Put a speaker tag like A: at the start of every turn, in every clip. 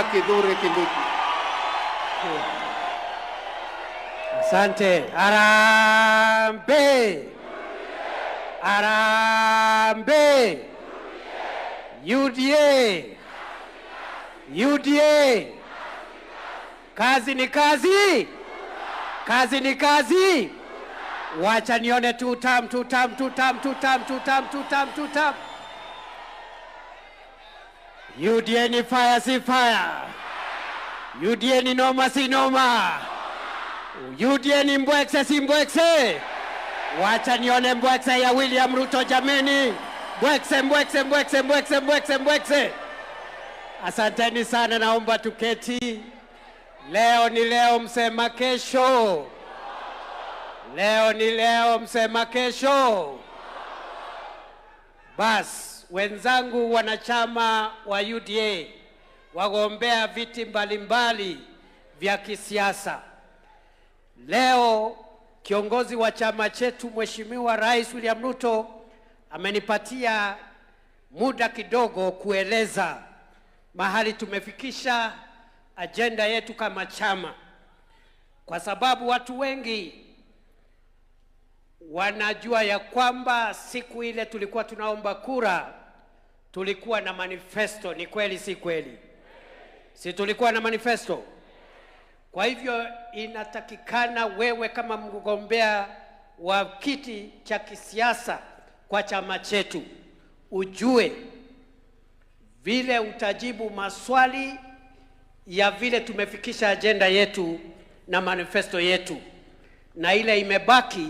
A: Kidhure Kindiki.
B: Asante. Harambee! Harambee! UDA! UDA! Kazi ni kazi! Kazi ni kazi! Wacha nione tutam. UDA ni fire si fire. UDA ni noma si noma. UDA ni mbwekse si mbwekse. Wacha nione mbwekse ya William Ruto jameni. Mbwekse. Asanteni sana, naomba tuketi. Leo ni leo, msema kesho. Leo ni leo, msema kesho. Bas, wenzangu wanachama wa UDA, wagombea viti mbalimbali vya kisiasa. Leo kiongozi wa chama chetu Mheshimiwa Rais William Ruto amenipatia muda kidogo kueleza mahali tumefikisha agenda yetu kama chama, kwa sababu watu wengi wanajua ya kwamba siku ile tulikuwa tunaomba kura tulikuwa na manifesto. Ni kweli si kweli? Si tulikuwa na manifesto? Kwa hivyo inatakikana wewe kama mgombea wa kiti cha kisiasa kwa chama chetu ujue vile utajibu maswali ya vile tumefikisha agenda yetu na manifesto yetu, na ile imebaki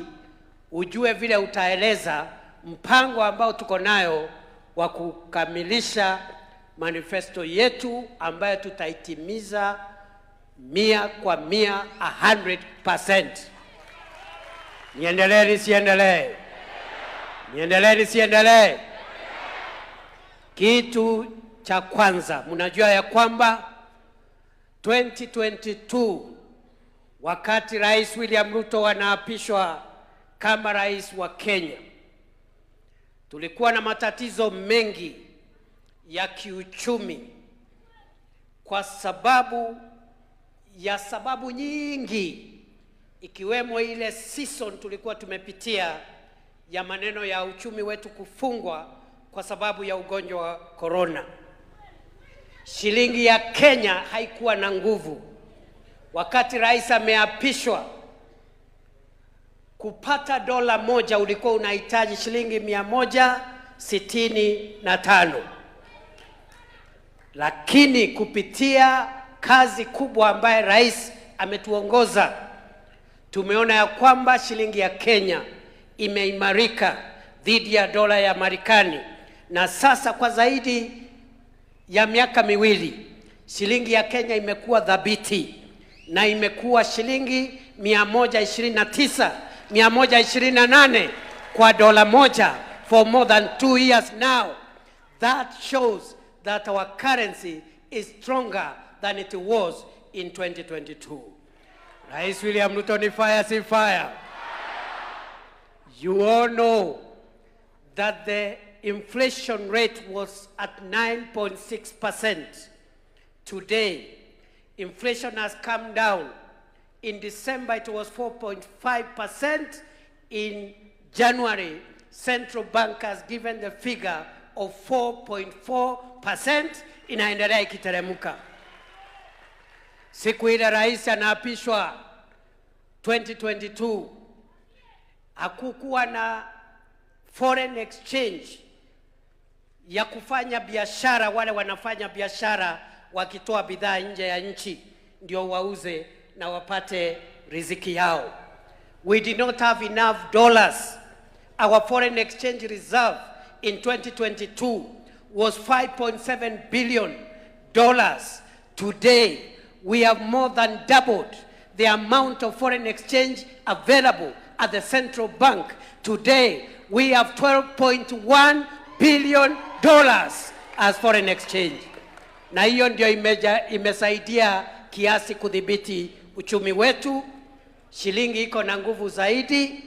B: ujue vile utaeleza mpango ambao tuko nayo wa kukamilisha manifesto yetu ambayo tutaitimiza 100%, 100%. Niendelee nisiendelee? Niendelee nisiendelee? Kitu cha kwanza, mnajua ya kwamba 2022 wakati Rais William Ruto anaapishwa kama rais wa Kenya, tulikuwa na matatizo mengi ya kiuchumi kwa sababu nyingi, ikiwemo ile season tulikuwa tumepitia ya maneno ya uchumi wetu kufungwa kwa sababu ya ugonjwa wa corona. Shilingi ya Kenya haikuwa na nguvu. Wakati rais ameapishwa, kupata dola moja ulikuwa unahitaji shilingi 165. Lakini kupitia kazi kubwa ambaye rais ametuongoza, tumeona ya kwamba shilingi ya Kenya imeimarika dhidi ya dola ya Marekani, na sasa kwa zaidi ya miaka miwili shilingi ya Kenya imekuwa dhabiti na imekuwa shilingi 128 kwa dola moja for more than 2 years now. That shows that our currency is stronger than it was in 2022. Rais William Ruto ni fire si fire? You all know that the inflation rate was at 9.6%. Today, inflation has come down. In December, it was 4.5%. In January, Central Bank has given the figure of 4.4%. Inaendelea ikiteremuka. Siku ile rais anaapishwa 2022, hakukuwa na foreign exchange ya kufanya biashara. Wale wanafanya biashara wakitoa bidhaa nje ya nchi ndio wauze na wapate riziki yao. We did not have enough dollars. Our foreign exchange reserve in 2022 was $5.7 billion. Today, we have more than doubled the amount of foreign exchange available at the central bank. Today, we have $12.1 billion as foreign exchange. Na hiyo ndio imesaidia kiasi kudhibiti uchumi wetu. Shilingi iko na nguvu zaidi,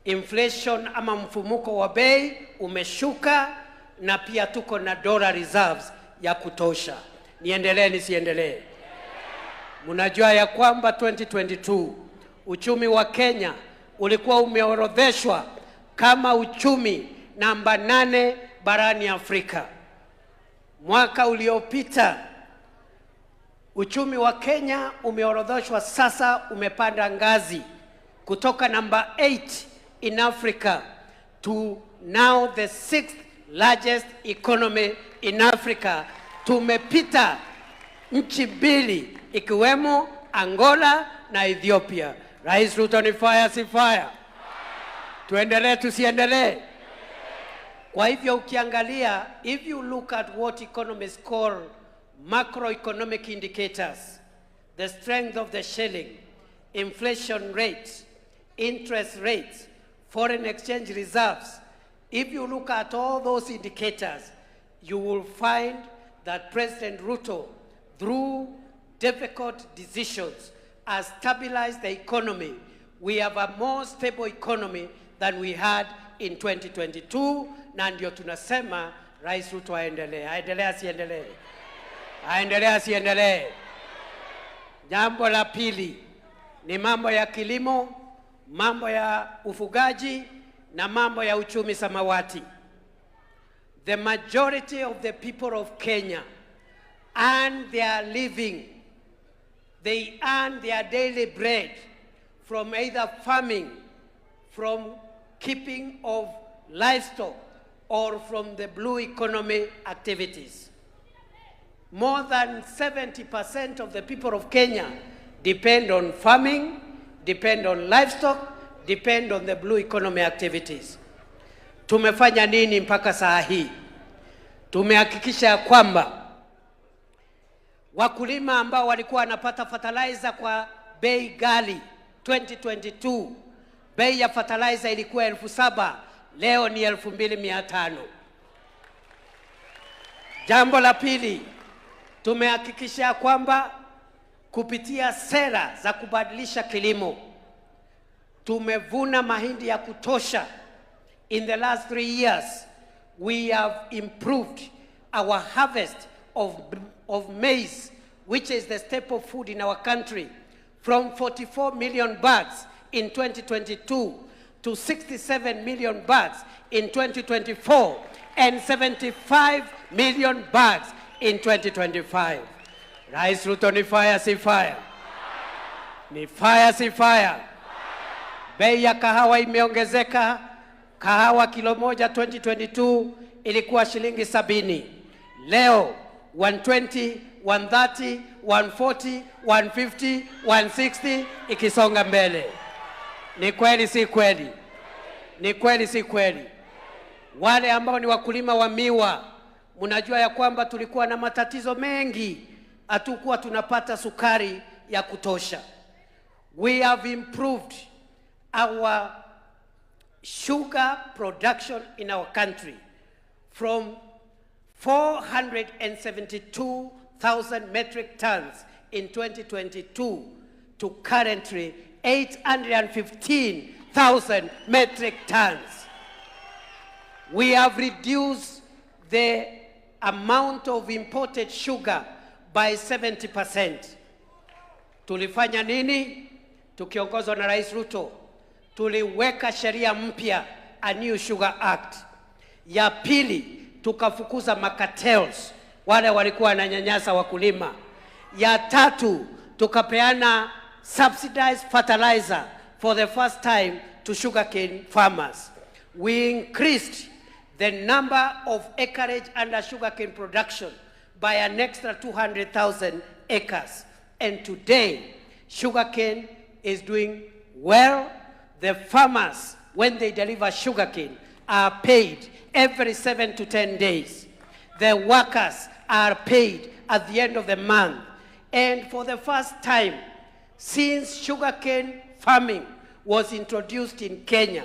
B: inflation ama mfumuko wa bei umeshuka, na pia tuko na dollar reserves ya kutosha. Niendelee nisiendelee? Mnajua ya kwamba 2022 uchumi wa Kenya ulikuwa umeorodheshwa kama uchumi namba 8 barani Afrika. Mwaka uliopita uchumi wa Kenya umeorodheshwa sasa, umepanda ngazi kutoka namba 8 in Africa to now the 6th largest economy in Africa. Tumepita nchi mbili ikiwemo Angola na Ethiopia. Rais Ruto, ni fire si fire? Tuendelee tusiendelee? Kwa hivyo ukiangalia, if you look at what economists call macroeconomic indicators, the strength of the shilling, inflation rates, interest rates, foreign exchange reserves, if you look at all those indicators, you will find that President Ruto, through difficult decisions, has stabilized the economy. We have a more stable economy than we had in 2022, na ndio tunasema Rais Ruto aendelee. Aendelee asiendelee? Aendelee asiendelee? Jambo la pili ni mambo ya kilimo, mambo ya ufugaji na mambo ya uchumi samawati. The majority of the people of Kenya earn their living, they earn their daily bread from either farming, from keeping of livestock, or from the blue economy activities. More than 70% of the people of Kenya depend on farming, depend on livestock, depend on the blue economy activities. Tumefanya nini mpaka saa hii? Tumehakikisha kwamba wakulima ambao walikuwa wanapata fertilizer kwa bei ghali 2022, bei ya fertilizer ilikuwa 7,000, leo ni 2,500. Jambo la pili, tumehakikisha kwamba kupitia sera za kubadilisha kilimo, tumevuna mahindi ya kutosha. In the last 3 years, we have improved our harvest of maize, which is the staple food in our country, from 44 million bags in 2022 to 67 million bags in 2024 and 75 million bags in 2025. Rais Ruto, ni fire si fire? Ni fire si fire? Bei ya kahawa imeongezeka. Kahawa kilo moja 2022 ilikuwa shilingi 70. Leo 120, 130, 140, 150, 160 ikisonga mbele. Ni kweli si kweli? Ni kweli si kweli? Wale ambao ni wakulima wa miwa, mnajua ya kwamba tulikuwa na matatizo mengi, hatukuwa tunapata sukari ya kutosha. We have improved our sugar production in our country from 472,000 metric tons in 2022 to currently 815,000 metric tons. We have reduced the amount of imported sugar by 70%. Tulifanya nini? Tukiongozwa na Rais Ruto, tuliweka sheria mpya, a new sugar act. Ya pili, tukafukuza cartels, wale walikuwa wananyanyasa wakulima. Ya tatu, tukapeana subsidized fertilizer for the first time to sugarcane farmers. We increased the number of acreage under sugarcane production by an extra 200,000 acres. And today, sugarcane is doing well. The farmers, when they deliver sugarcane, are paid every 7 to 10 days. The workers are paid at the end of the month. And for the first time, since sugarcane farming was introduced in Kenya,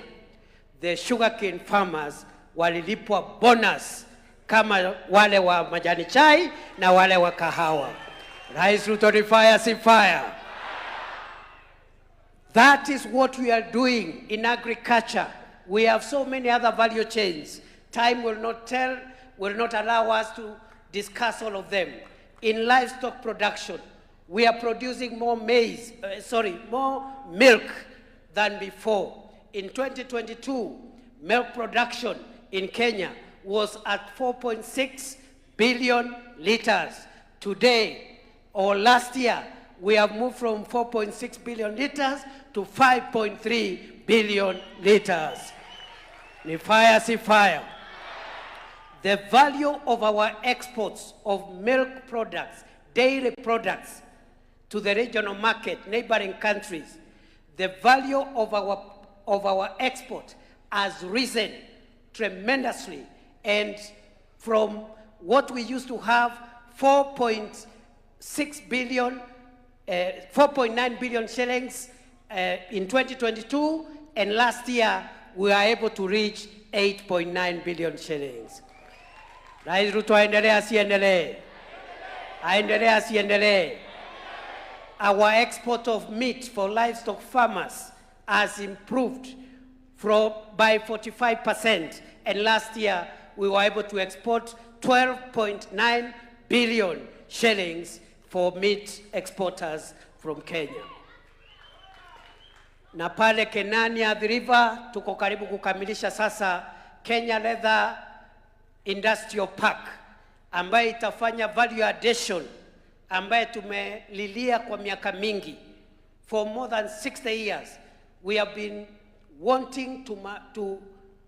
B: the sugarcane farmers walilipwa bonus kama wale wa majani chai na wale wa kahawa. Rais Ruto, ni fire si fire? That is what we are doing in agriculture. We have so many other value chains. Time will not allow us to discuss all of them. In livestock production, we are producing more more milk than before. In 2022, milk production in Kenya was at 4.6 billion liters. Today, or last year, we have moved from 4.6 billion liters to 5.3 billion liters. Ni fire, si fire. The value of our exports of milk products, dairy products, to the regional market, neighboring countries, the value of our export has risen tremendously, and from what we used to have, 4.9 billion shillings in 2022, and last year we were able to reach 8.9 billion shillings. Rais Ruto aendelee asiendelee? Aendelee asiendelee? Our export of meat for livestock farmers has improved by 45%, and last year we were able to export 12.9 billion shillings for meat exporters from Kenya. Na pale Kenani Athi River tuko karibu kukamilisha sasa Kenya Leather Industrial Park, ambaye itafanya value addition ambaye tumelilia kwa miaka mingi. For more than 60 years, we have been wanting to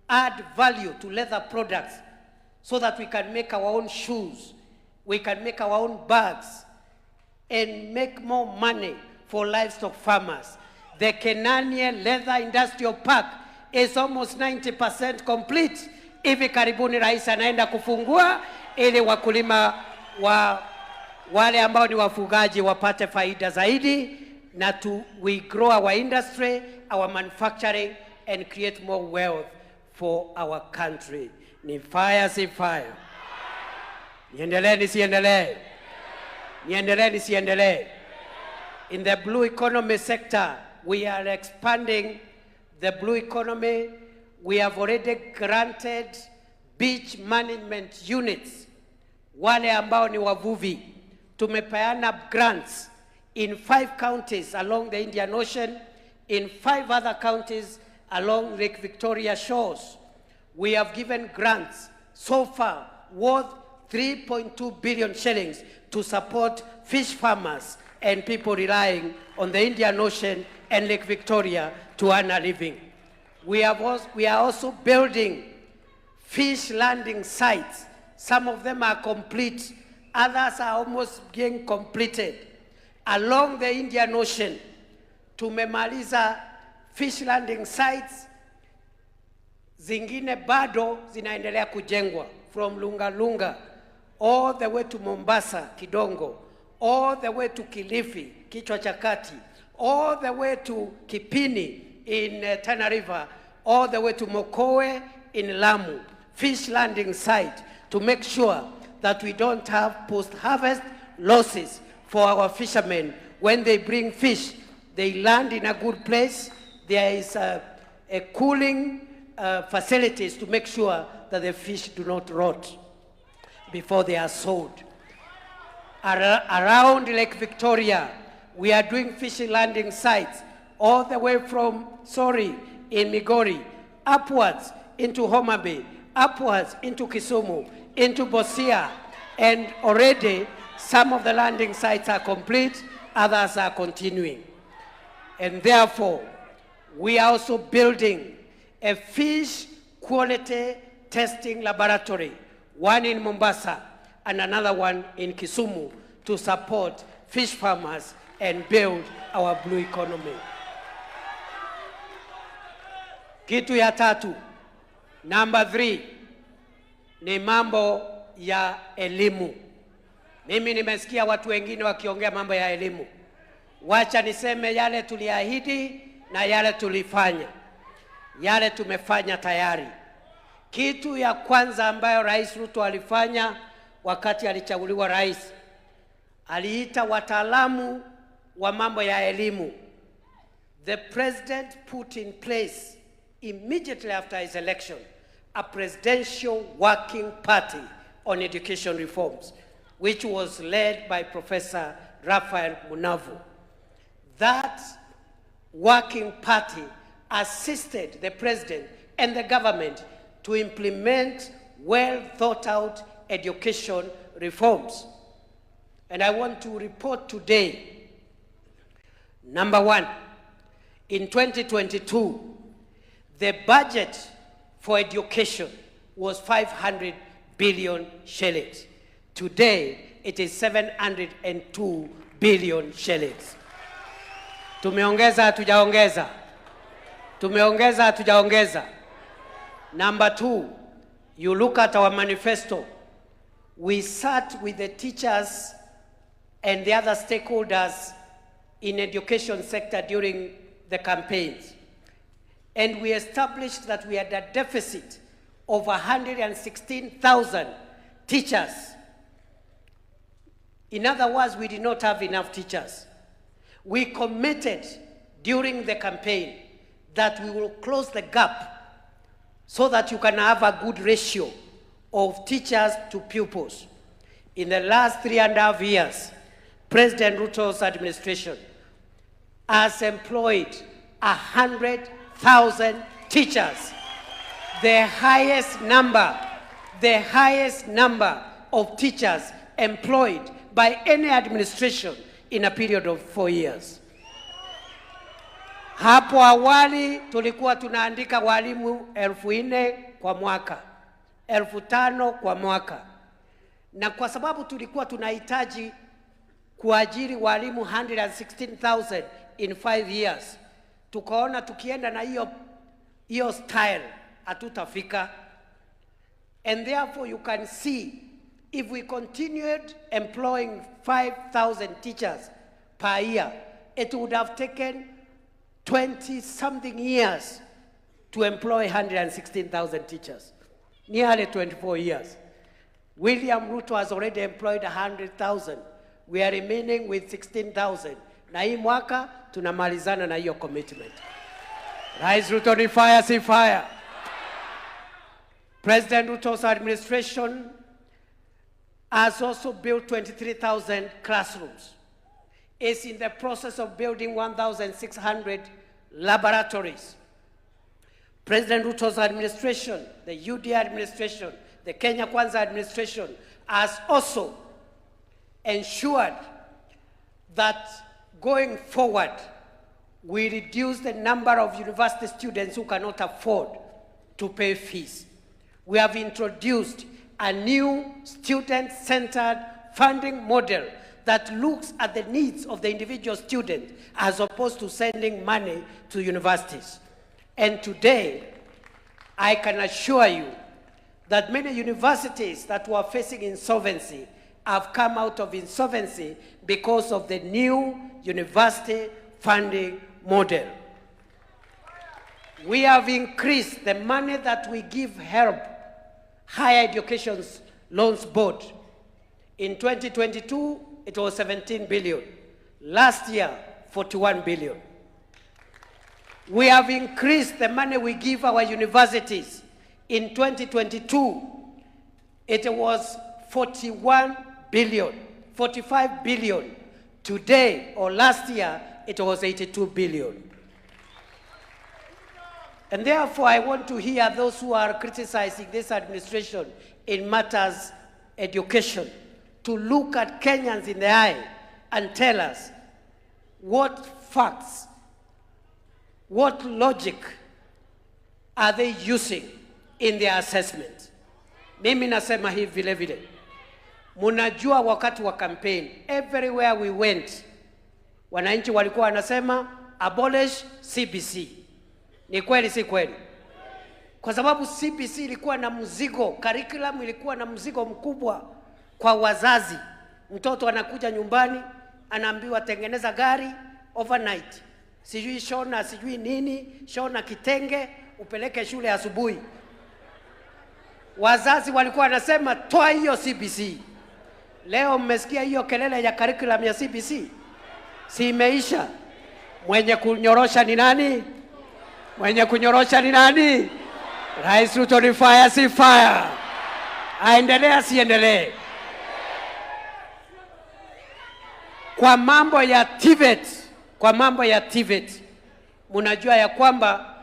B: add value to leather products so that we can make our own shoes, we can make our own bags, and make more money for livestock farmers. The Kenani Leather Industrial Park is almost 90% complete. Hivi karibuni rais anaenda kufungua ili wakulima wale ambao ni wafugaji wapate faida zaidi, na we grow our industry, our manufacturing, and create more wealth for our country. Ni fire, si fire? Niendelee nisiendelee? Niendelee nisiendelee? In the blue economy sector, we are expanding the blue economy. We have already granted beach management units, wale ambao ni wavuvi. Tumepeana grants in 5 counties along the Indian Ocean, in 5 other counties along Lake Victoria shores. We have given grants so far worth 3.2 billion shillings to support fish farmers and people relying on the Indian Ocean and Lake Victoria to earn a living. We are also building fish landing sites. Some of them are complete, others are almost being completed. Along the Indian Ocean, tumemaliza fish landing sites, zingine bado zinaendelea kujengwa, from Lunga Lunga all the way to Mombasa, Kidongo, all the way to Kilifi, Kichwa cha Kati, all the way to Kipini in Tana River, all the way to Mokowe in Lamu, fish landing site, to make sure that we don't have post-harvest losses for our fishermen. When they bring fish, they land in a good place. There is a cooling facilities to make sure that the fish do not rot before they are sold. Around Lake Victoria, we are doing fishing landing sites all the way from in Migori, upwards into Homa Bay, upwards into Kisumu, into Busia, and already some of the landing sites are complete, others are continuing. And therefore, we are also building a fish quality testing laboratory, one in Mombasa and another one in Kisumu, to support fish farmers and build our blue economy. Kitu ya tatu, number 3, ni mambo ya elimu. Mimi nimesikia watu wengine wakiongea mambo ya elimu. Wacha niseme yale tuliahidi na yale tulifanya. Yale tumefanya tayari. Kitu ya kwanza ambayo Rais Ruto alifanya wakati alichaguliwa rais, aliita wataalamu wa mambo ya elimu. The president put in place immediately after his election a presidential working party on education reforms. which was led by Professor Raphael Munavu. That working party assisted the president and the government to implement well thought out education reforms. And I want to report today, number one, in 2022, the budget for education was 500 billion shillings. Today, it is 702 billion shillings. Tumeongeza hatujaongeza? Tumeongeza hatujaongeza? Number two, you look at our manifesto. We sat with the teachers and the other stakeholders in education sector during the campaigns. And we established that we had a deficit of 116,000 teachers. In other words, we did not have enough teachers. We committed during the campaign that we will close the gap so that you can have a good ratio of teachers to pupils. In the last 3.5 years, President Ruto's administration has employed 100,000 teachers, the highest number of teachers employed by any administration in a period of 4 years. Hapo awali tulikuwa tunaandika walimu 4,000 kwa mwaka, 5,000 kwa mwaka. Na kwa sababu tulikuwa tunahitaji kuajiri walimu 116,000 in 5 years, tukaona tukienda na hiyo style hatutafika. And therefore you can see, if we continued employing 5,000 teachers per year, it would have taken 20-something years to employ 116,000 teachers. Nearly 24 years. William Ruto has already employed 100,000. We are remaining with 16,000. Na hii mwaka tunamalizana na hiyo commitment. Rais Ruto ni fire, si fire. President Ruto's administration has also built 23,000 classrooms. Is in the process of building 1,600 laboratories. President Ruto's administration, the UDA administration, the Kenya Kwanza administration has also ensured that going forward, we reduce the number of university students who cannot afford to pay fees. We have introduced a new student-centered funding model that looks at the needs of the individual student as opposed to sending money to universities. And today, I can assure you that many universities that were facing insolvency have come out of insolvency because of the new university funding model. We have increased the money that we give HELB, Higher Education Loans Board. In 2022, it was 17 billion. Last year, 41 billion. We have increased the money we give our universities. In 2022, it was 41 billion, 45 billion. Today, or last year, it was 82 billion. And therefore, I want to hear those who are criticizing this administration in matters education to look at Kenyans in the eye and tell us what facts, what logic are they using in their assessment. Mimi nasema hivi vile vile. Munajua wakati wa campaign, everywhere we went, wananchi walikuwa wanasema abolish CBC. Ni kweli si kweli? Kwa sababu CBC ilikuwa na mzigo, curriculum ilikuwa na mzigo mkubwa kwa wazazi. Mtoto anakuja nyumbani, anaambiwa tengeneza gari overnight. Sijui shona, sijui nini, shona kitenge, upeleke shule asubuhi. Wazazi walikuwa wanasema toa hiyo CBC. Leo mmesikia hiyo kelele ya curriculum ya CBC? Si imeisha? Mwenye kunyorosha ni nani? Mwenye kunyorosha ni nani? Rais Ruto ni fire, si fire. Aendelee, siendelee? Kwa mambo ya TVET, munajua ya kwamba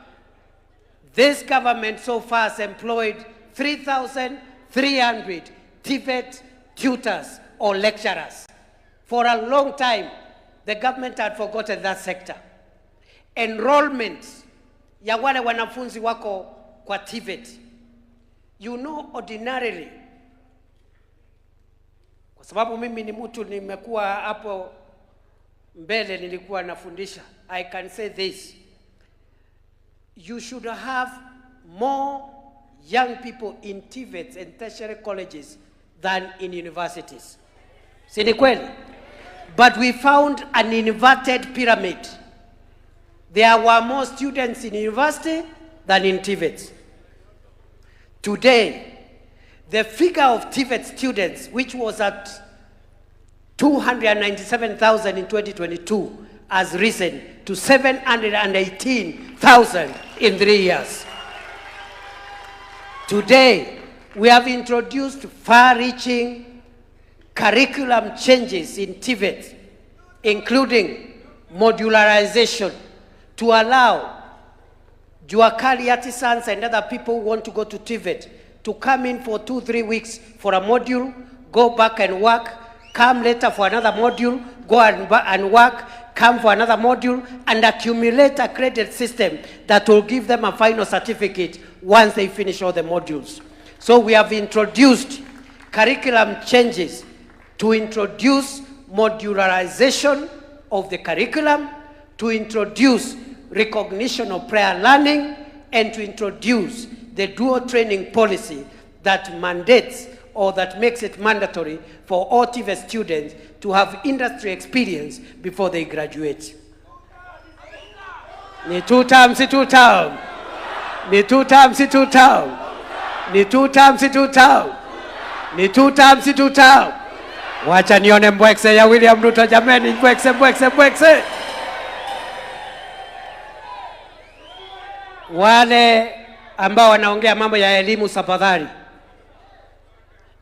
B: this government so far has employed 3,300 TVET tutors or lecturers. For a long time, the government had forgotten that sector. Enrollment ya wale wanafunzi wako kwa TVET. You know, ordinarily, kwa sababu mimi ni mtu nimekuwa hapo mbele nilikuwa nafundisha, I can say this: you should have more young people in TVETs and tertiary colleges than in universities. Si ni kweli? But we found an inverted pyramid. There were more students in university than in TVETs. Today, the figure of TVET students, which was at 297,000 in 2022, has risen to 718,000 in 3 years. Today, we have introduced far-reaching curriculum changes in TVET, including modularization, to allow Juakali artisans and other people who want to go to TVET to come in for 2-3 weeks for a module, go back and work, come later for another module, go and work, come for another module, and accumulate a credit system that will give them a final certificate once they finish all the modules. So we have introduced curriculum changes to introduce modularization of the curriculum, to introduce recognition of prior learning, and to introduce the dual training policy that mandates or that makes it mandatory for all TVET students to have industry experience before they graduate. Ni 2 terms, si 2 terms. Ni 2 terms, si 2 terms. Ni 2 terms, si 2 terms. Ni 2 terms, si 2 terms. Wacha nione mbwekse ya William Ruto jameni, mbwekse. Wale ambao wanaongea mambo ya elimu tafadhali,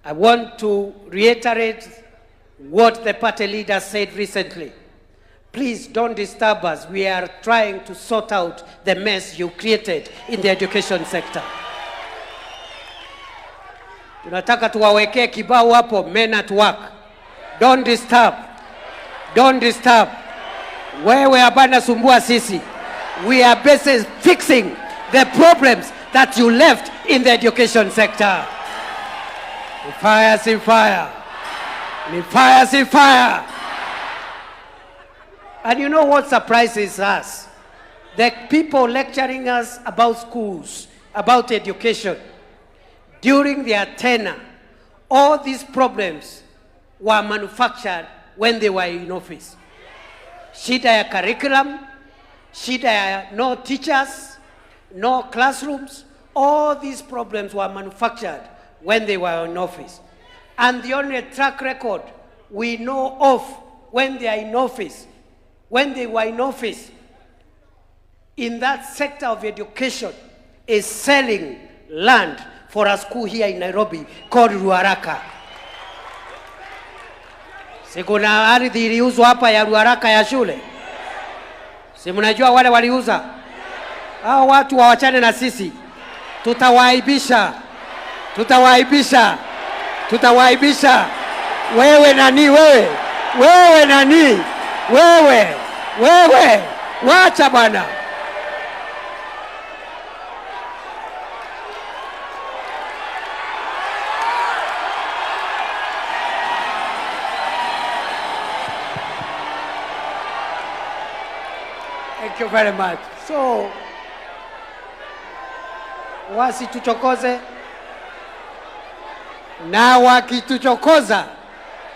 B: I want to reiterate what the party leader said recently. Please don't disturb us. We are trying to sort out the mess you created in the education sector. Tunataka tuwawekee kibao hapo, men at work. Don't disturb. Wewe hapana sumbua sisi. We are busy fixing the problems that you left in the education sector. Fire. And you know what surprises us? The people lecturing us about schools, about education, during their tenure, all these problems were manufactured when they were in office. Shida ya curriculum, shida ya no teachers, no classrooms, all these problems were manufactured when they were in office. And the only track record we know of when they are in office, when they were in office, in that sector of education, is selling land for a school here in Nairobi called Ruaraka. Sikuna ardhi iliuzwa hapa ya Ruaraka ya shule. Si mnajua wale waliuza? Hao watu wawachane na sisi. Tutawaibisha. Wewe nani wewe? Wewe. Wacha bwana. Thank you very much. So, wasituchokoze, na wakituchokoza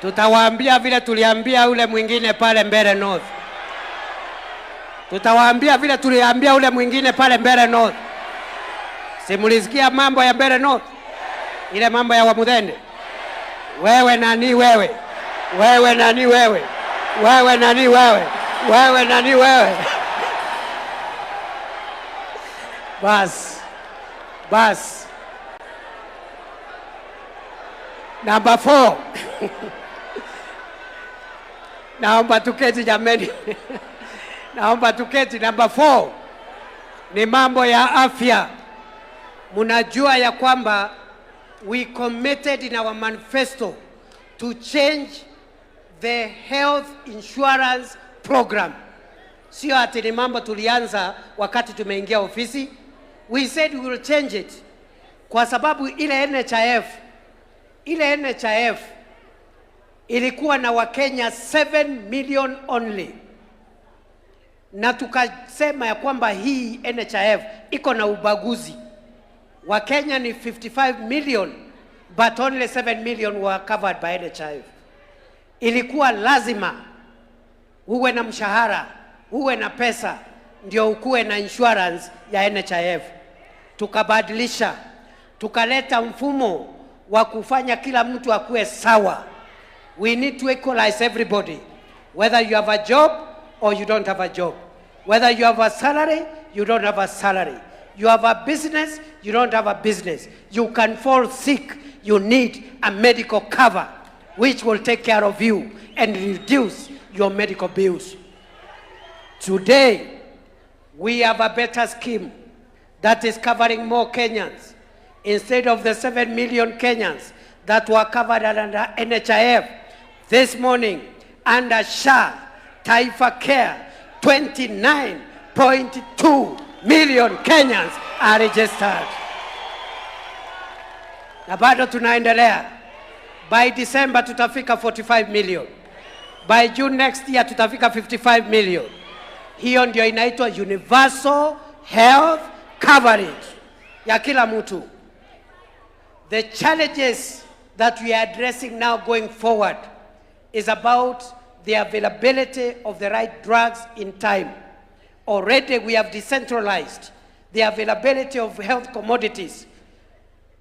B: tutawaambia vile tuliambia ule mwingine pale Mbeere North. Simulisikia mambo ya Mbeere North? Ile mambo ya Wamuthende? Wewe nani wewe? Bas. Number 4. Naomba tuketi jameni. Naomba tuketi. Number 4 ni mambo ya afya. Munajua ya kwamba we committed in our manifesto to change the health insurance program. Sio ati ni mambo tulianza wakati tumeingia ofisi. We said we will change it. Kwa sababu ile NHIF ilikuwa na Wakenya 7 million only. Na tukasema ya kwamba hii NHIF iko na ubaguzi. Wakenya ni 55 million, but only 7 million were covered by NHIF. Ilikuwa lazima uwe na mshahara, uwe na pesa, ndio ukuwe na insurance ya NHIF. Tukabadilisha, tukaleta mfumo wa kufanya kila mtu akuwe sawa. We need to equalize everybody, whether you have a job or you don't have a job, whether you have a salary, you don't have a salary, you have a business, you don't have a business. You can fall sick, you need a medical cover which will take care of you and reduce your medical bills. Today, we have a better scheme that is covering more Kenyans. Instead of the 7 million Kenyans that were covered under NHIF, this morning, under SHA, Taifa Care, 29.2 million Kenyans are registered. Na bado tunaendelea. By December tutafika 45 million. By June next year tutafika 55 million. Hiyo ndio inaitwa universal health coverage ya kila mtu. The challenges that we are addressing now going forward is about the availability of the right drugs in time. Already we have decentralized the availability of health commodities.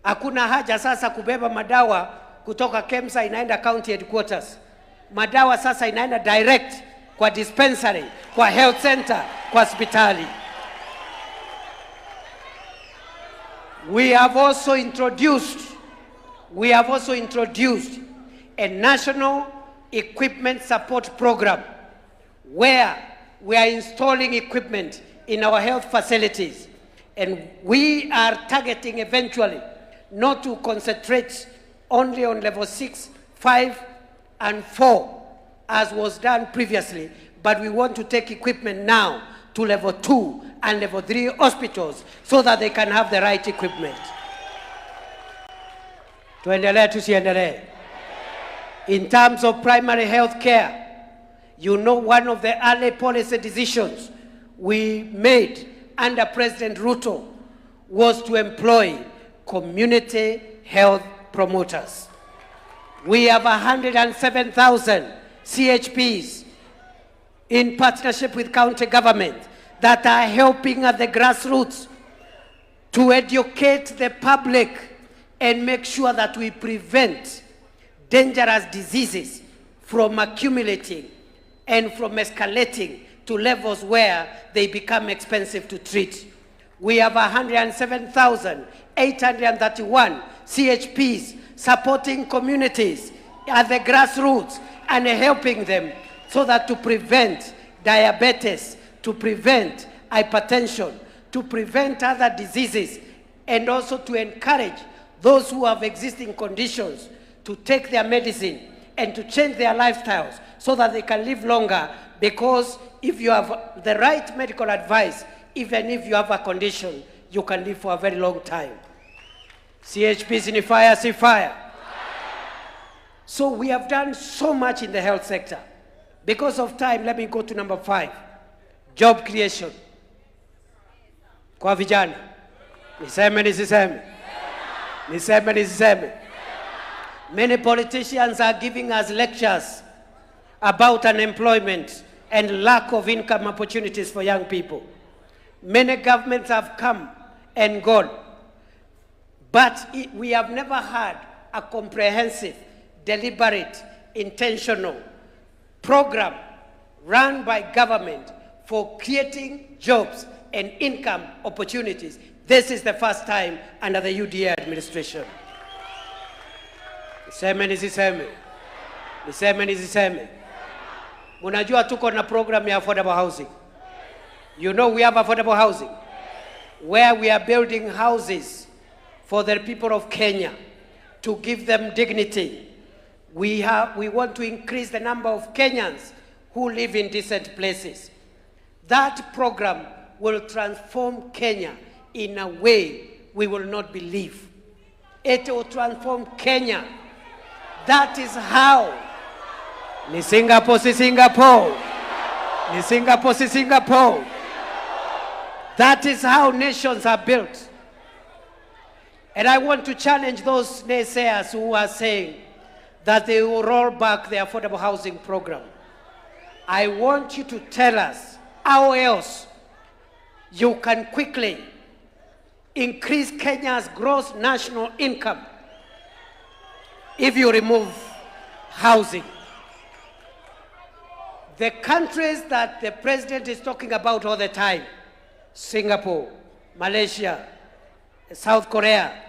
B: Hakuna haja sasa kubeba madawa kutoka KEMSA inaenda county headquarters. Madawa sasa inaenda direct kwa dispensary, kwa health center, kwa hospitali. We have also introduced a national equipment support program where we are installing equipment in our health facilities, and we are targeting eventually not to concentrate only on level 6, 5, and 4 as was done previously, but we want to take equipment now to level 2 and level 3 hospitals so that they can have the right equipment. Tuendelee tusiendelee. In terms of primary health care, you know, one of the early policy decisions we made under President Ruto was to employ community health promoters. We have 107,000 CHPs in partnership with county government that are helping at the grassroots to educate the public and make sure that we prevent dangerous diseases from accumulating and from escalating to levels where they become expensive to treat. We have 107,831 CHPs supporting communities at the grassroots and helping them so that to prevent diabetes, to prevent hypertension, to prevent other diseases, and also to encourage those who have existing conditions to take their medicine and to change their lifestyles so that they can live longer, because if you have the right medical advice, even if you have a condition, you can live for a very long time. CHPs in fire, see fire. So we have done so much in the health sector. Because of time, let me go to number 5. Job creation. Kwa vijana. Niseme. Many politicians are giving us lectures about unemployment and lack of income opportunities for young people. Many governments have come and gone, but we have never had a comprehensive, deliberate, intentional program run by government for creating jobs and income opportunities. This is the first time under the UDA administration. Niseme. Munajua tuko na program ya affordable housing. You know we have affordable housing where we are building houses for the people of Kenya to give them dignity. We want to increase the number of Kenyans who live in decent places. That program will transform Kenya in a way we will not believe. It will transform Kenya. That is how. Ni Singapore, si Singapore. Ni Singapore, si Singapore. That is how nations are built. And I want to challenge those naysayers who are saying that they will roll back the affordable housing program. I want you to tell us how else you can quickly increase Kenya's gross national income if you remove housing. The countries that the president is talking about all the time, Singapore, Malaysia, South Korea,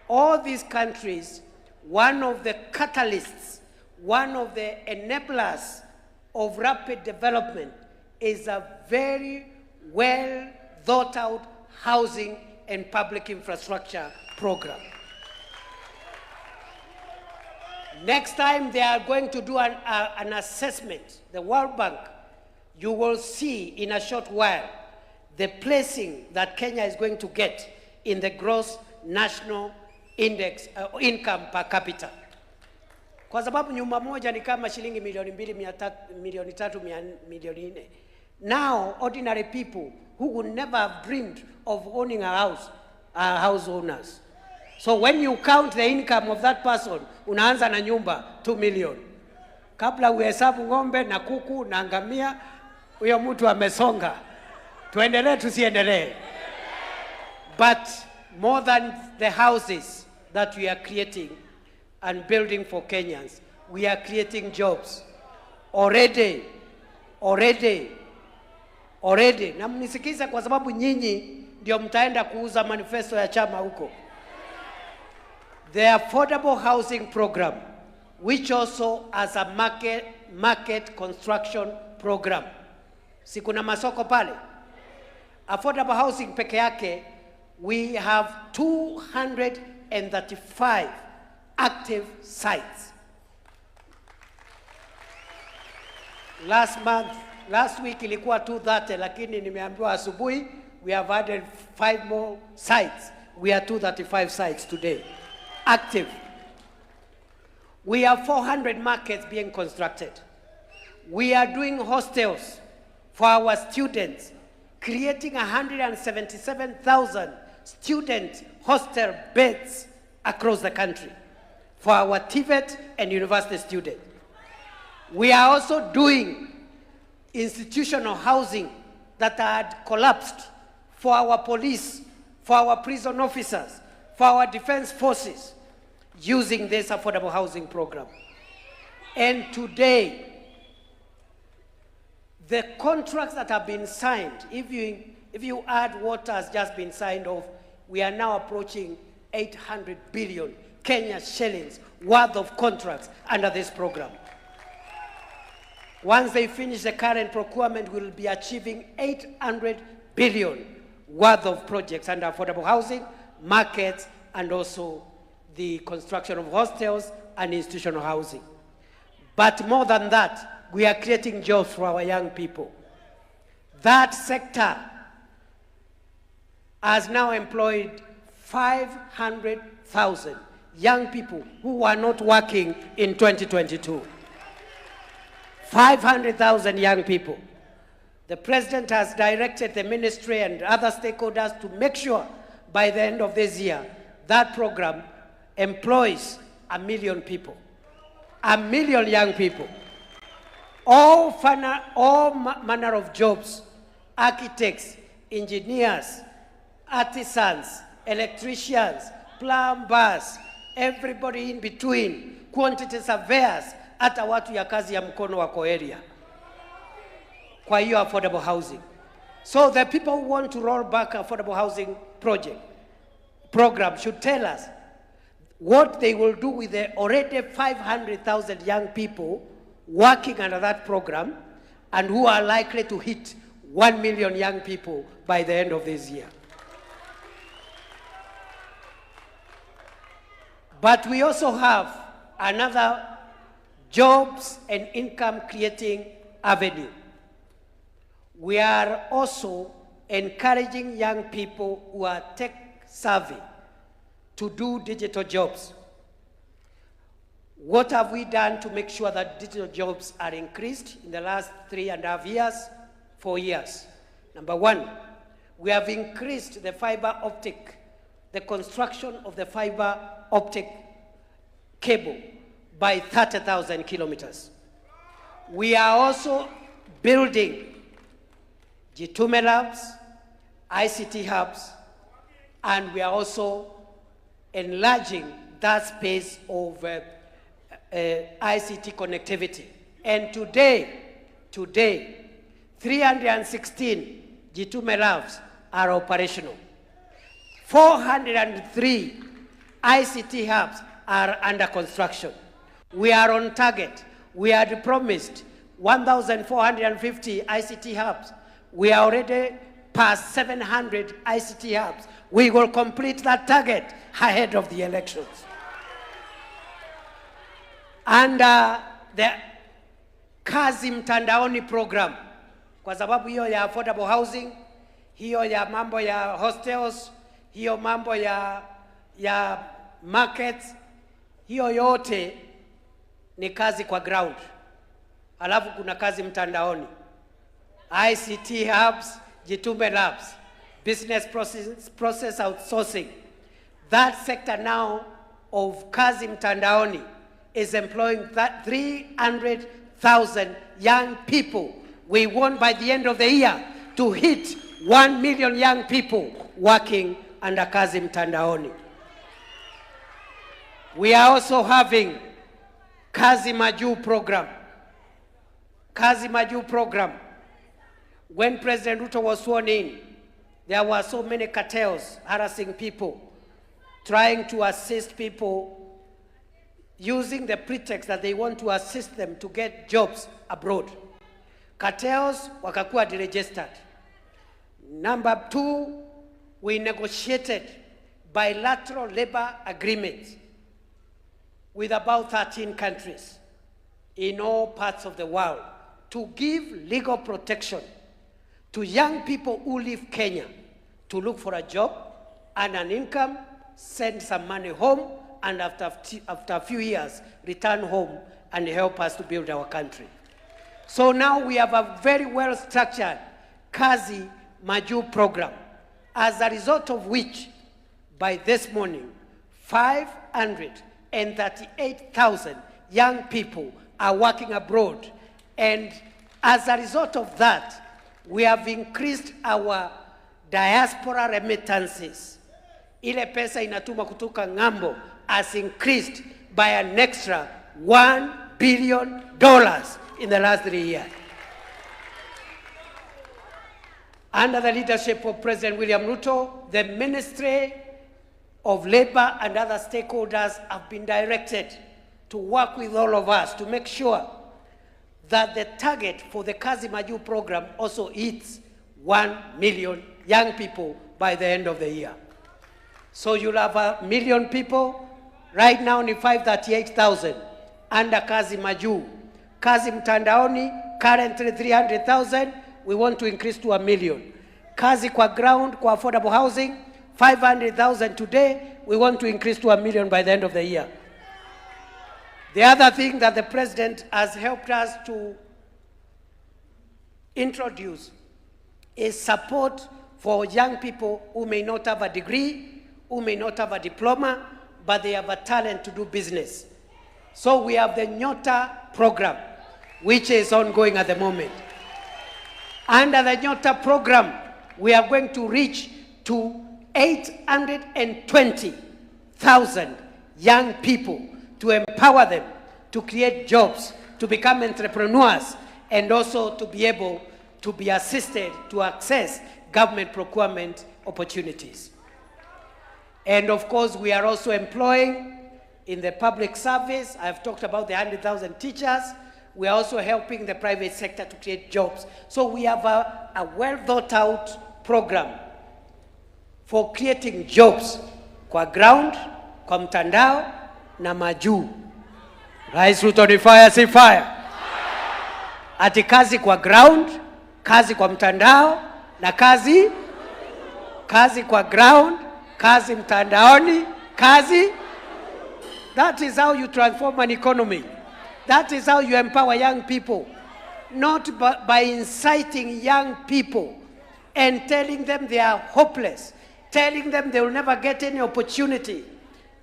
B: all these countries, one of the catalysts, one of the enablers of rapid development is a very well thought out housing and public infrastructure program. Next time they are going to do an assessment, the World Bank, you will see in a short while the placing that Kenya is going to get in the gross national index, income per capita. Kwa sababu nyumba moja ni kama shilingi milioni 2, milioni 3, milioni 4. Now, ordinary people who would never have dreamed of owning a house are house owners. So when you count the income of that person, unaanza na nyumba 2 million. Kabla uhesabu ng'ombe na kuku na ngamia, huyo mtu amesonga. Tuendelee tusiendelee. But more than the houses that we are creating and building for Kenyans, we are creating jobs. Already. Na mnisikiza kwa sababu nyinyi ndio mtaenda kuuza manifesto ya chama huko. The affordable housing program, which also has a market construction program. Si kuna masoko pale? Affordable housing peke yake, we have 235 active sites. Last week ilikuwa 230, lakini nimeambiwa asubuhi we have added 5 more sites. We are 235 sites today, active. We have 400 markets being constructed. We are doing hostels for our students, creating 177,000 student hostel beds across the country for our TVET and university students. We are also doing institutional housing that had collapsed for our police, for our prison officers, for our defense forces, using this affordable housing program. And today, the contracts that have been signed, if you add what has just been signed off, we are now approaching 800 billion Kenya shillings worth of contracts under this program. Once they finish the current procurement, we'll be achieving 800 billion worth of projects under affordable housing, markets, and also the construction of hostels and institutional housing. But more than that, we are creating jobs for our young people. That sector has now employed 500,000 young people who are not working in 2022. 500,000 young people. The president has directed the ministry and other stakeholders to make sure by the end of this year that program employs 1 million people. 1 million young people. All manner of jobs, architects, engineers, artisans, electricians, plumbers, everybody in between, quantity surveyors, hata watu ya kazi ya mkono wako area. Kwa hiyo affordable housing. So the people who want to roll back affordable housing program should tell us what they will do with the already 500,000 young people working under that program and who are likely to hit 1 million young people by the end of this year. But we also have another jobs and income creating avenue. We are also encouraging young people who are tech savvy to do digital jobs. What have we done to make sure that digital jobs are increased in the last 3.5 years, 4 years? Number one, we have increased the fiber optic, the construction of the fiber optic cable by 30,000 kilometers. We are also building G2 labs, ICT hubs, and we are also enlarging that space of ICT connectivity. And today, 316 G2 labs are operational. 403 ICT hubs are under construction. We are on target. We had promised 1,450 ICT hubs. We are already past 700 ICT hubs. We will complete that target ahead of the elections. And the Kazi Mtandaoni program, kwa sababu hiyo ya affordable housing, hiyo ya mambo ya hostels, hiyo mambo ya markets, hiyo yote ni kazi kwa ground. Alafu kuna kazi mtandaoni. ICT hubs, G2 labs, business process outsourcing. That sector now of kazi mtandaoni is employing 300,000 young people. We want by the end of the year to hit 1 million young people working under kazi mtandaoni. We are also having Kazi Maju program. Kazi Maju program. When President Ruto was sworn in, there were so many cartels harassing people, trying to assist people using the pretext that they want to assist them to get jobs abroad. Cartels wakakuwa deregistered. Number two, we negotiated bilateral labor agreements with about 13 countries in all parts of the world to give legal protection to young people who leave Kenya to look for a job and an income, send some money home, and after a few years, return home and help us to build our country. So now we have a very well-structured Kazi Maju program, as a result of which, by this morning, 538,000 young people are working abroad. And as a result of that, we have increased our diaspora remittances. Ile pesa inatuma kutoka ng'ambo has increased by an extra $1 billion in the last 3 years. Under the leadership of President William Ruto, the Ministry of Labor and other stakeholders have been directed to work with all of us to make sure that the target for the Kazi Maju program also hits 1 million young people by the end of the year. So you'll have 1 million people. Right now ni 538,000 under Kazi Maju. Kazi Mtandaoni, currently 300,000. We want to increase to 1 million. Kazi kwa ground, kwa affordable housing, 500,000 today. We want to increase to 1 million by the end of the year. The other thing that the President has helped us to introduce is support for young people who may not have a degree, who may not have a diploma, but they have a talent to do business. So we have the Nyota program, which is ongoing at the moment. Under the Nyota program, we are going to reach to 820,000 young people to empower them to create jobs, to become entrepreneurs, and also to be able to be assisted to access government procurement opportunities. And of course, we are also employing in the public service. I've talked about the 100,000 teachers. we are also helping the private sector to create jobs. So we have a well thought out program for creating jobs kwa ground, kwa mtandao na majuu. Rais Ruto ni fire, si fire. Ati kazi kwa ground, kazi kwa mtandao na kazi kwa ground, kazi mtandaoni, kazi. That is how you transform an economy. That is how you empower young people. Not by inciting young people and telling them they are hopeless, telling them they will never get any opportunity,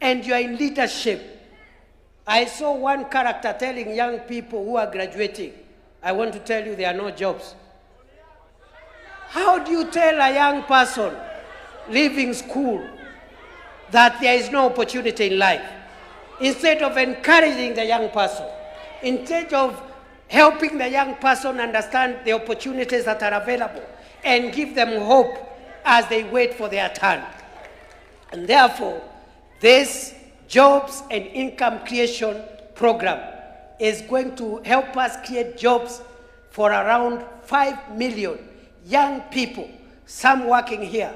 B: and you are in leadership. I saw one character telling young people who are graduating, I want to tell you there are no jobs. How do you tell a young person leaving school that there is no opportunity in life? Instead of encouraging the young person, instead of helping the young person understand the opportunities that are available and give them hope as they wait for their turn. And therefore, this jobs and income creation program is going to help us create jobs for around 5 million young people, some working here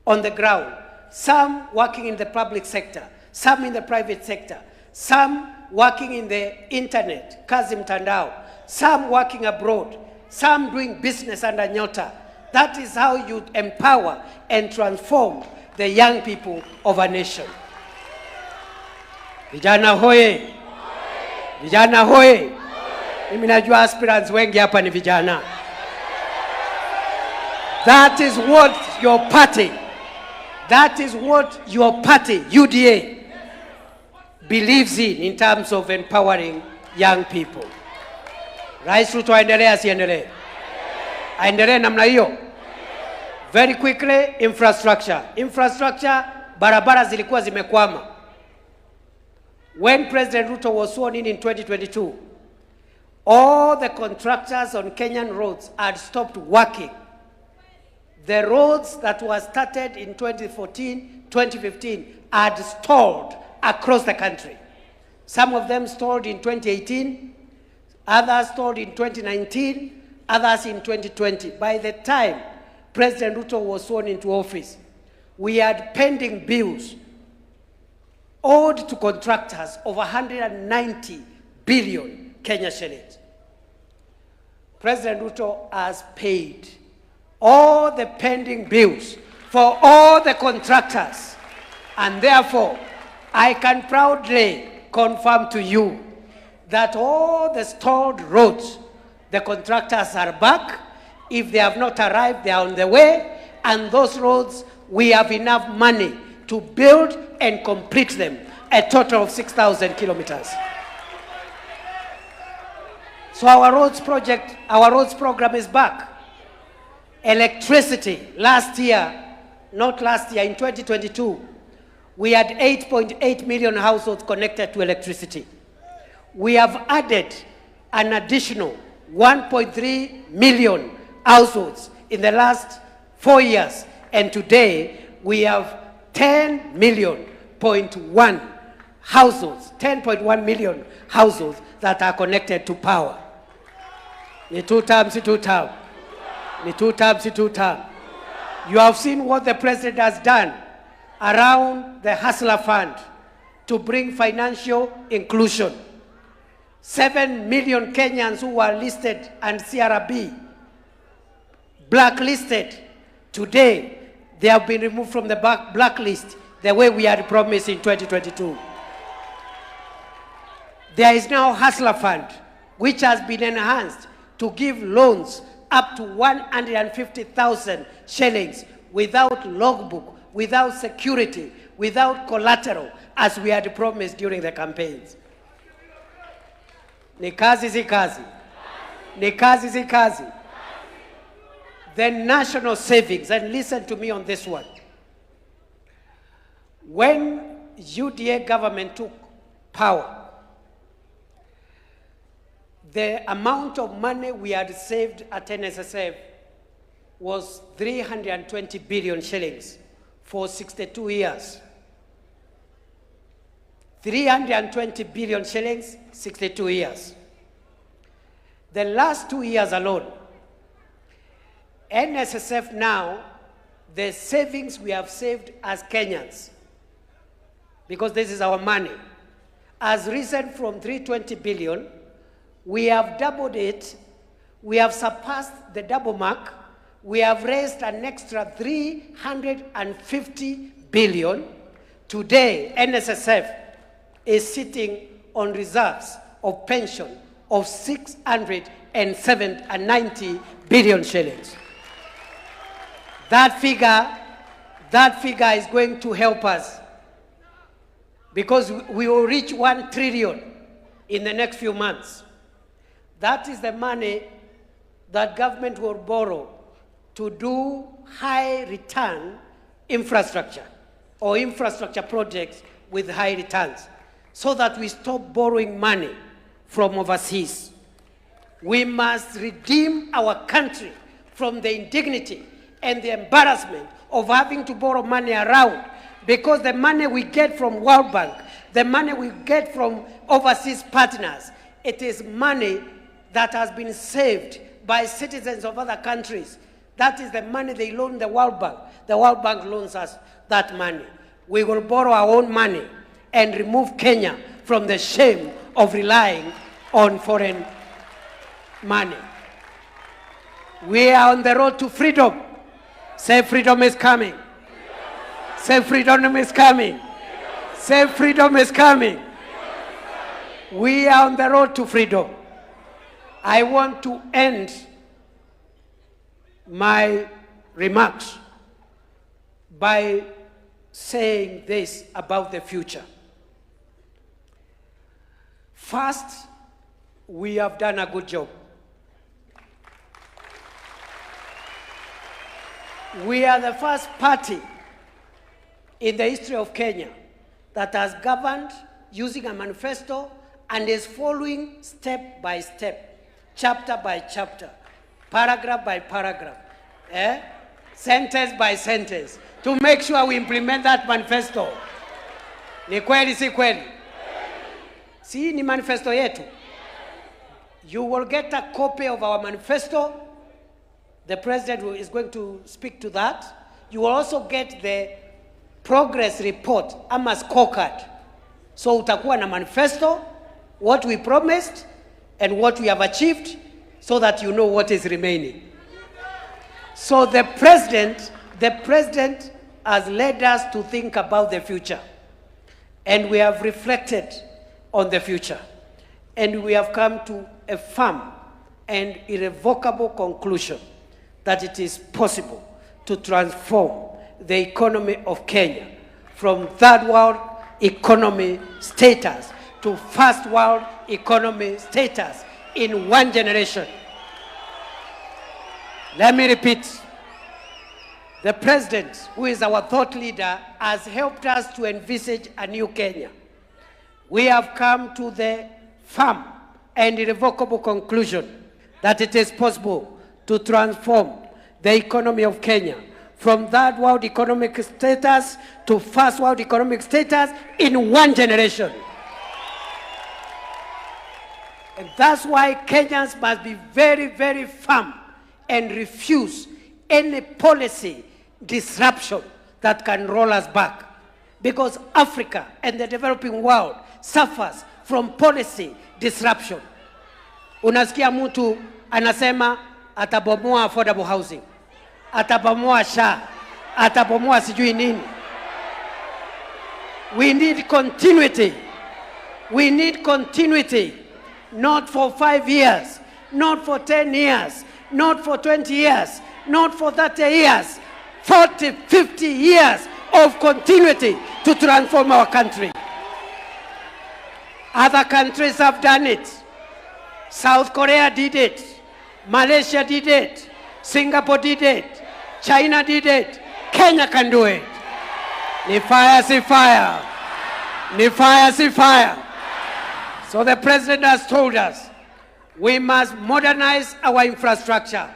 B: on the ground, some working in the public sector, some in the private sector, some working in the internet, kazi mtandao, some working abroad, some doing business under Nyota. That is how you empower and transform the young people of a nation. Vijana hoye! Vijana hoye! Mimi najua aspirants wengi hapa ni vijana. That is what your party, UDA, believes in terms of empowering young people. Rais Ruto aendelee asiendelee? Aendelee namna hiyo? Very quickly, infrastructure. Infrastructure, barabara zilikuwa zimekwama. When President Ruto was sworn in 2022, all the contractors on Kenyan roads had stopped working. The roads that were started in 2014, 2015 had stalled across the country. Some of them stalled in 2018, others stalled in 2019, others in 2020. By the time President Ruto was sworn into office, we had pending bills owed to contractors of 190 billion Kenya shillings. President Ruto has paid all the pending bills for all the contractors, and therefore I can proudly confirm to you that all the stalled roads, the contractors are back. If they have not arrived, they are on the way, and those roads, we have enough money to build and complete them, a total of 6,000 kilometers. So our roads program is back. Electricity, in 2022, we had 8.8 million households connected to electricity. We have added an additional 1.3 million households in the last 4 years, and today we have 10.1 million households that are connected to power. Ni two terms. You have seen what the president has done around the Hustler Fund to bring financial inclusion. 7 million Kenyans who were listed and CRB blacklisted, today they have been removed from the blacklist the way we had promised in 2022. There is now Hustler Fund, which has been enhanced to give loans up to 150,000 shillings without logbook, without security, without collateral, as we had promised during the campaigns. Ni kazi si kazi. Ni kazi si kazi. The national savings, and listen to me on this one. When UDA government took power, the amount of money we had saved at NSSF was 320 billion shillings for 62 years. 320 billion shillings, 62 years. The last 2 years alone, NSSF now, the savings we have saved as Kenyans, because this is our money, has risen from 320 billion. We have doubled it. We have surpassed the double mark. We have raised an extra 350 billion. Today, NSSF is sitting on reserves of pension of 690 billion shillings. That figure is going to help us, because we will reach 1 trillion in the next few months. That is the money that government will borrow to do high return infrastructure or infrastructure projects with high returns, so that we stop borrowing money from overseas. We must redeem our country from the indignity and the embarrassment of having to borrow money around, because the money we get from World Bank, the money we get from overseas partners, it is money that has been saved by citizens of other countries. That is the money they loan the World Bank. The World Bank loans us that money. We will borrow our own money and remove Kenya from the shame of relying on foreign money. We are on the road to freedom. Say freedom is coming. Say freedom is coming. Say freedom is coming. We are on the road to freedom. I want to end my remarks by saying this about the future. First, we have done a good job. We are the first party in the history of Kenya that has governed using a manifesto and is following step by step, chapter by chapter, paragraph by paragraph, sentence by sentence, to make sure we implement that manifesto. Ni kweli si kweli? Si ni manifesto yetu. You will get a copy of our manifesto. The president is going to speak to that. You will also get the progress report, ama scorecard. So utakuwa na manifesto, what we promised and what we have achieved, so that you know what is remaining. So the president has led us to think about the future. And we have reflected on the future. And we have come to a firm and irrevocable conclusion that it is possible to transform the economy of Kenya from third world economy status to first world economy status in 1 generation. Let me repeat. The president, who is our thought leader, has helped us to envisage a new Kenya. We have come to the firm and irrevocable conclusion that it is possible to transform the economy of Kenya from third world economic status to first world economic status in 1 generation. And that's why Kenyans must be very, very firm and refuse any policy disruption that can roll us back. Because Africa and the developing world suffers from policy disruption. Unasikia mtu anasema atabomoa affordable housing, atabomoa SHA, atabomoa sijui nini. We need continuity. We need continuity. Not for 5 years, not for 10 years, not for 20 years, not for 30 years, 40, 50 years of continuity to transform our country. Other countries have done it. South Korea did it. Malaysia did it. Singapore did it. China did it. Kenya can do it. Ni fire, si fire. Ni fire, si fire. So the president has told us we must modernize our infrastructure,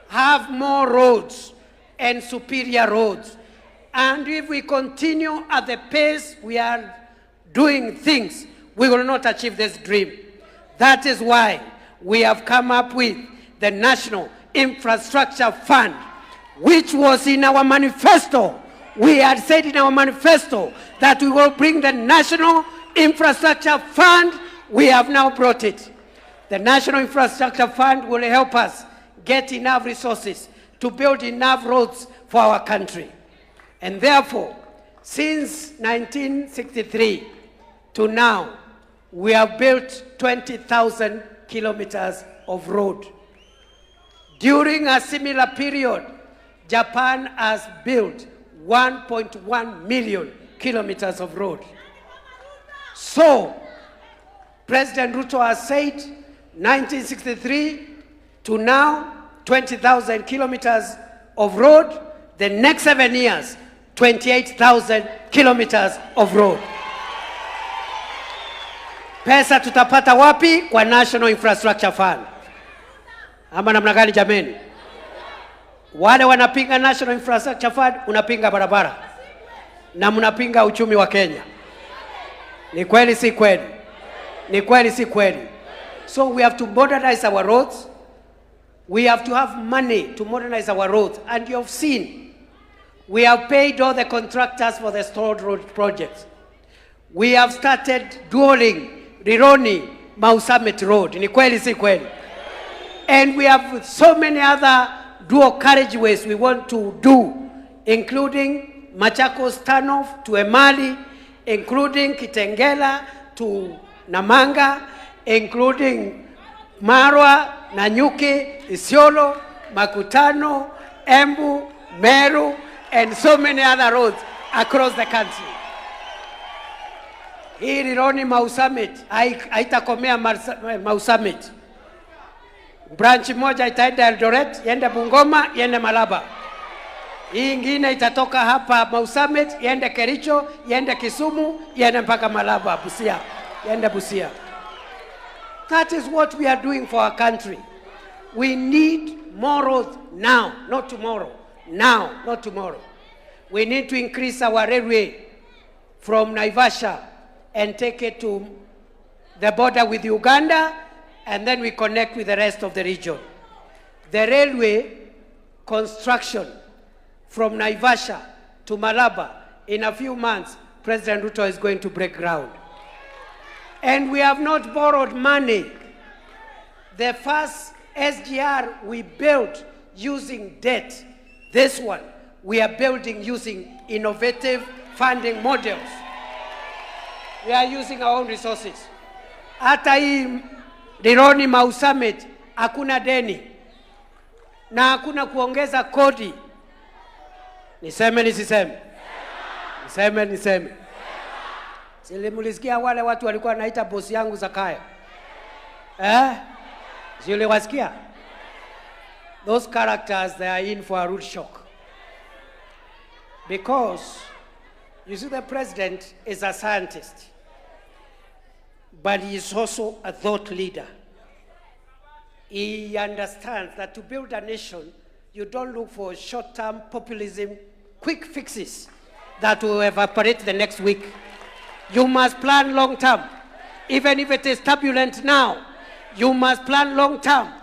B: have more roads and superior roads. And if we continue at the pace we are doing things, we will not achieve this dream. That is why we have come up with the National Infrastructure Fund, which was in our manifesto. We had said in our manifesto that we will bring the National Infrastructure Fund. We have now brought it. The National Infrastructure Fund will help us get enough resources to build enough roads for our country. And therefore, since 1963 to now, we have built 20,000 kilometers of road. During a similar period, Japan has built 1.1 million kilometers of road. So, President Ruto has said 1963 to now, 20,000 kilometers of road. The next 7 years, 28,000 kilometers of road. Pesa tutapata wapi? Kwa National Infrastructure Fund. Ama namna gani jameni? Wale wanapinga National Infrastructure Fund, unapinga barabara. Na mnapinga uchumi wa Kenya. Ni kweli si kweli? Ni kweli si kweli? So we have to modernize our roads. We have to have money to modernize our roads. And you have seen, we have paid all the contractors for the stalled road projects. We have started dualing Rironi Mau Summit Road. Ni kweli si kweli? And we have so many other dual carriageways we want to do, including Machakos Turnoff to Emali, including Kitengela to Namanga, including Marwa, Nanyuki, Isiolo, Makutano, Embu, Meru, and so many other roads across the country. Hii Rironi Mau Summit haitakomea Mau Summit. Branch moja itaenda Eldoret, iende Bungoma, iende Malaba. Hii ingine itatoka hapa Mau Summit, iende Kericho, iende Kisumu, iende mpaka Malaba, Busia, iende Busia. That is what we are doing for our country. We need more roads now, not tomorrow. Now, not tomorrow. We need to increase our railway from Naivasha and take it to the border with Uganda, and then we connect with the rest of the region. The railway construction from Naivasha to Malaba, in a few months, President Ruto is going to break ground. And we have not borrowed money. The first SGR we built using debt. This one, we are building using innovative funding models. We are using our own resources. Hata hii Rironi Mau Summit, hakuna deni. Na hakuna kuongeza kodi. Niseme nisiseme? Niseme niseme? Silimulisikia wale watu walikuwa naita bosi yangu Zakaya. Ziliwasikia? Those characters, they are in for a rude shock. Because, you see, the president is a scientist, but he is also a thought leader. He understands that to build a nation, you don't look for short-term populism, quick fixes that will evaporate the next week. You must plan long-term. Even if it is turbulent now, you must plan long-term.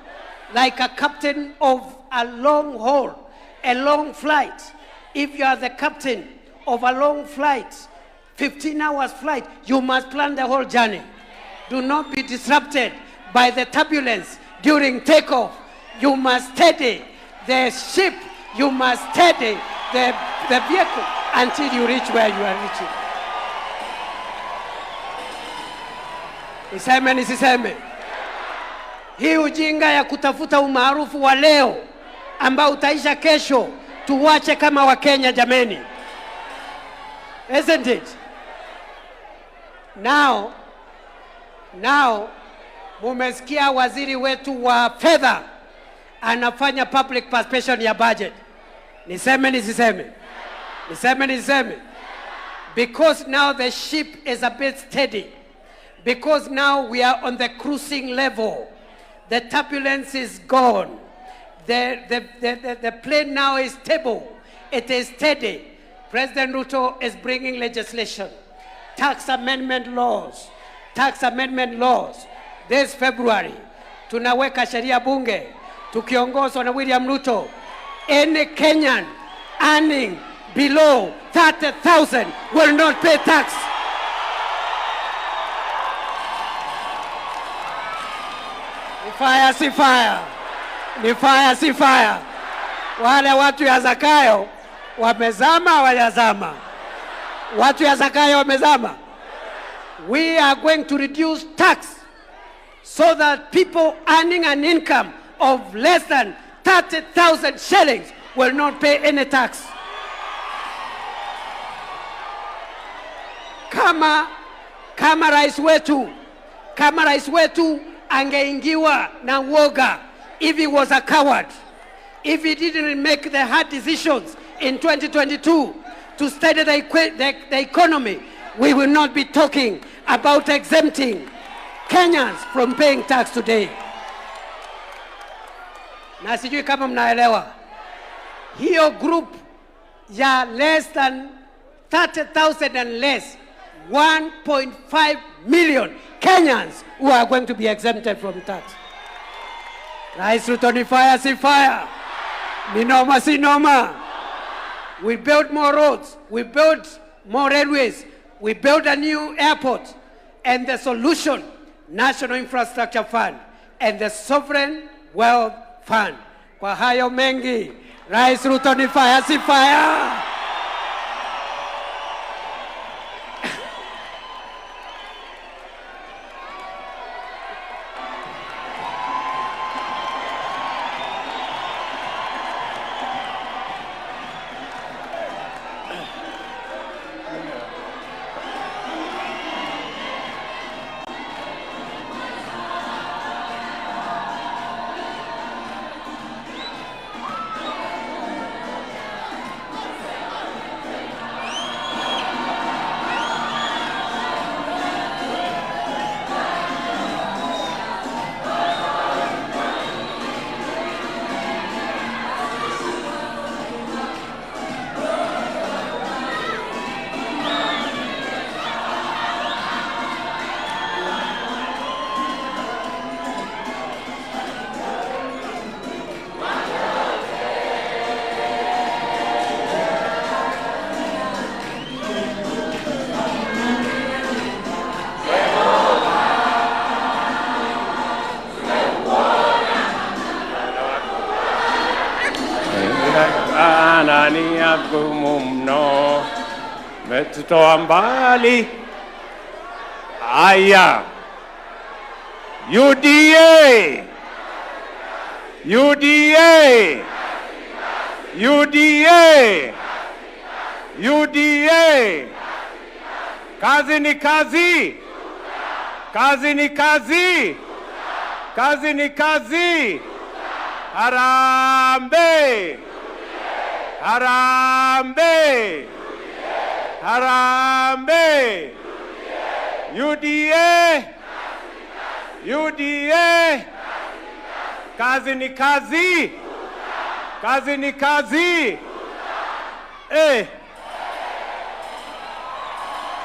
B: Like a captain of a long haul, a long flight. If you are the captain of a long flight, 15 hours flight, you must plan the whole journey. Do not be disrupted by the turbulence during takeoff. You must steady the ship. You must steady the vehicle until you reach where you are reaching. Niseme nisiseme? Hii ujinga ya kutafuta umaarufu wa leo ambao utaisha kesho, tuwache kama Wakenya jameni. Isn't it? Now, mumesikia waziri wetu wa fedha anafanya public participation ya budget. Niseme nisiseme? Niseme nisiseme? Because now the ship is a bit steady. Because now we are on the cruising level. The turbulence is gone. The plane now is stable. It is steady. President Ruto is bringing legislation, tax amendment laws this February tunaweka sheria bunge tukiongozwa na William Ruto. Any Kenyan earning below 30,000 will not pay tax. Ni fire si fire. Ni fire si fire. Wale watu ya Zakayo wamezama wajazama. Watu ya Zakayo wamezama. We are going to reduce tax so that people earning an income of less than 30,000 shillings will not pay any tax. Kama rais wetu angeingiwa na woga, if he was a coward, if he didn't make the hard decisions in 2022 to steady the economy, we will not be talking about exempting Kenyans from paying tax today. Na sijui kama mnaelewa, hiyo group ya less than 30,000 and less, 1.5 million Kenyans who are going to be exempted from tax. Rais Ruto, ni fire si fire, ni noma si noma. We built more roads, we built more railways, we built a new airport, and the solution, National Infrastructure Fund and the Sovereign Wealth Fund. Kwa hayo mengi, Rais Ruto, ni fire si fire.
A: Nani agumumno metutoa mbali. Aya, UDA, UDA, UDA, UDA. Kazi ni kazi, kazi ni kazi, kazi ni kazi. Harambe, harambe, harambe. UDA, UDA. Kazi ni kazi, kazi ni kazi.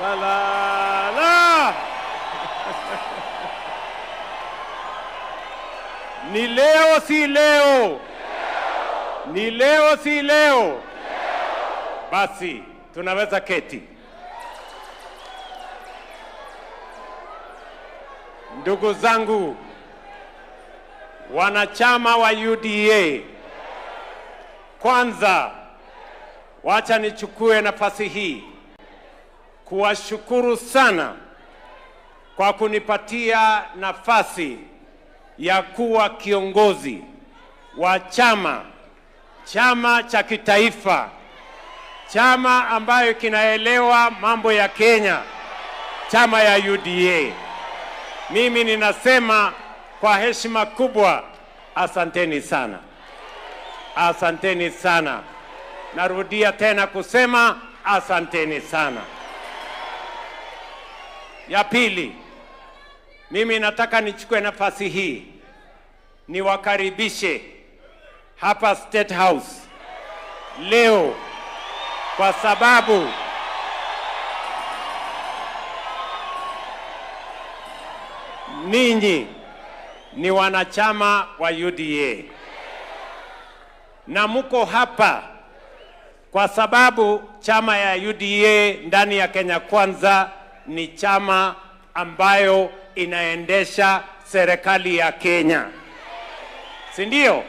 A: Salala. Ni leo si leo, ni leo si leo. Basi tunaweza keti. Ndugu zangu wanachama wa UDA, kwanza wacha nichukue nafasi hii kuwashukuru sana kwa kunipatia nafasi ya kuwa kiongozi wa chama cha kitaifa, chama ambayo kinaelewa mambo ya Kenya, chama ya UDA. Mimi ninasema kwa heshima kubwa, asanteni sana, asanteni sana. Narudia tena kusema asanteni sana. Ya pili, mimi nataka nichukue nafasi hii niwakaribishe hapa State House leo, kwa sababu ninyi ni wanachama wa UDA, na muko hapa kwa sababu chama ya UDA ndani ya Kenya Kwanza ni chama ambayo inaendesha serikali ya Kenya, si ndio?